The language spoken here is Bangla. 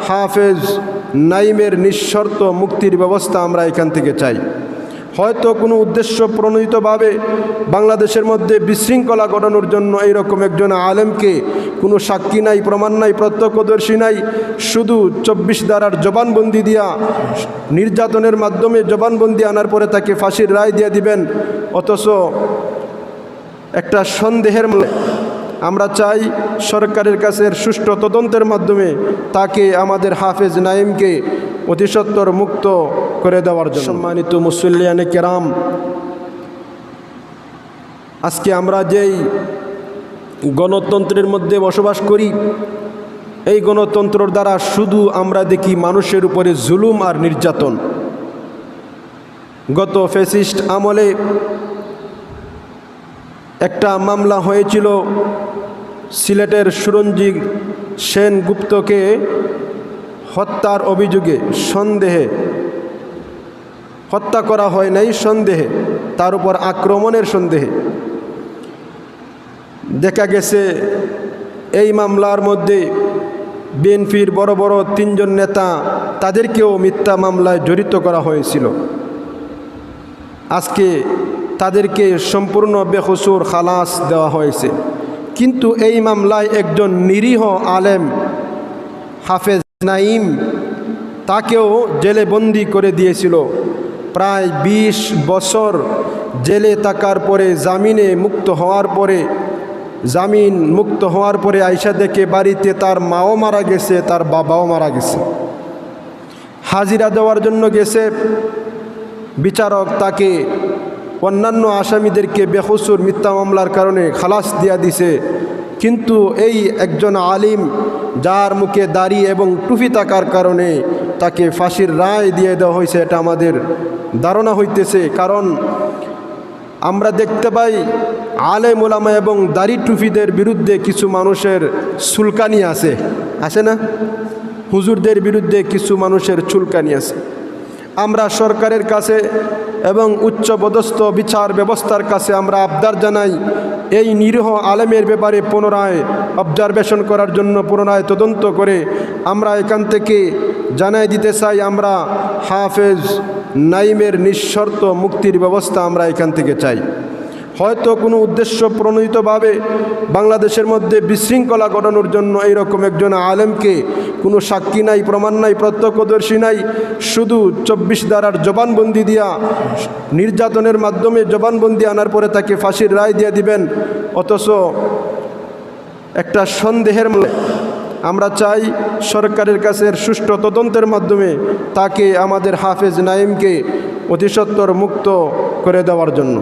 হাফেজ নাইমের নিঃশর্ত মুক্তির ব্যবস্থা আমরা এখান থেকে চাই। হয়তো কোনো উদ্দেশ্য প্রণোদিতভাবে বাংলাদেশের মধ্যে বিশৃঙ্খলা ঘটানোর জন্য এইরকম একজন আলেমকে কোনো সাক্ষী নাই, প্রমাণ নাই, প্রত্যক্ষদর্শী নাই, শুধু 24 ধারার জবানবন্দি দিয়া নির্যাতনের মাধ্যমে জবানবন্দি আনার পরে তাকে ফাঁসির রায় দিয়ে দিবেন। অথচ একটা সন্দেহের আমরা চাই সরকারের কাছে সুষ্ঠু তদন্তের মাধ্যমে তাকে, আমাদের হাফেজ নাইমকে অতি সত্বর মুক্ত করে দেওয়ার জন্য। সম্মানিত মুসল্লিয়ানে কেরাম, আজকে আমরা যেই গণতন্ত্রের মধ্যে বসবাস করি, এই গণতন্ত্রের দ্বারা শুধু আমরা দেখি মানুষের উপরে জুলুম আর নির্যাতন। গত ফ্যাসিস্ট আমলে একটা মামলা হয়েছিল, সিলেটের সুরঞ্জিত সেনগুপ্তকে হত্যার অভিযোগে, সন্দেহে হত্যা করা হয় নাই, সন্দেহে, তার উপর আক্রমণের সন্দেহে দেখা গেছে এই মামলার মধ্যে বিএনপির বড় বড় 3 জন নেতা, তাদেরকেও মিথ্যা মামলায় জড়িত করা হয়েছিল। আজকে তাদেরকে সম্পূর্ণ বেকসুর খালাস দেওয়া হয়েছে। কিন্তু এই মামলায় একজন নিরীহ আলেম হাফেজ নাইম, তাকেও জেলে বন্দি করে দিয়েছিল। প্রায় 20 বছর জেলে থাকার পরে জামিন মুক্ত হওয়ার পরে আইসা দেখে বাড়িতে তার মাও মারা গেছে, তার বাবাও মারা গেছে। হাজিরা দেওয়ার জন্য গেছে, বিচারক তাকে অন্যান্য আসামিদেরকে বেকসুর মিথ্যা মামলার কারণে খালাস দিয়া দিছে। কিন্তু এই একজন আলিম, যার মুখে দাড়ি এবং টুপি থাকার কারণে তাকে ফাঁসির রায় দিয়ে দেওয়া হয়েছে, এটা আমাদের ধারণা হইতেছে। কারণ আমরা দেখতে পাই আলেম ওলামা এবং দাড়ি টুপিদের বিরুদ্ধে কিছু মানুষের চুলকানি আছে না? হুজুরদের বিরুদ্ধে কিছু মানুষের চুলকানি আছে। আমরা সরকারের কাছে এবং উচ্চপদস্থ বিচার ব্যবস্থার কাছে আমরা আবদার জানাই, এই নিরীহ আলেমের ব্যাপারে পুনরায় অবজারভেশন করার জন্য, পুনরায় তদন্ত করে আমরা এখান থেকে জানাই দিতে চাই, আমরা হাফেজ নাইমের নিঃশর্ত মুক্তির ব্যবস্থা আমরা এখান থেকে চাই। হয়তো কোনো উদ্দেশ্য প্রণোদিতভাবে বাংলাদেশের মধ্যে বিশৃঙ্খলা ঘটানোর জন্য এইরকম একজন আলেমকে কোনো সাক্ষী নাই, প্রমাণ নাই, প্রত্যক্ষদর্শী নাই, শুধু 24 ধারার জবানবন্দি দিয়া নির্যাতনের মাধ্যমে জবানবন্দি আনার পরে তাকে ফাঁসির রায় দিয়ে দিবেন। অথচ একটা সন্দেহের আমরা চাই সরকারের কাছে সুষ্ঠু তদন্তের মাধ্যমে তাকে, আমাদের হাফেজ নাইমকে অতি সত্বর মুক্ত করে দেওয়ার জন্য।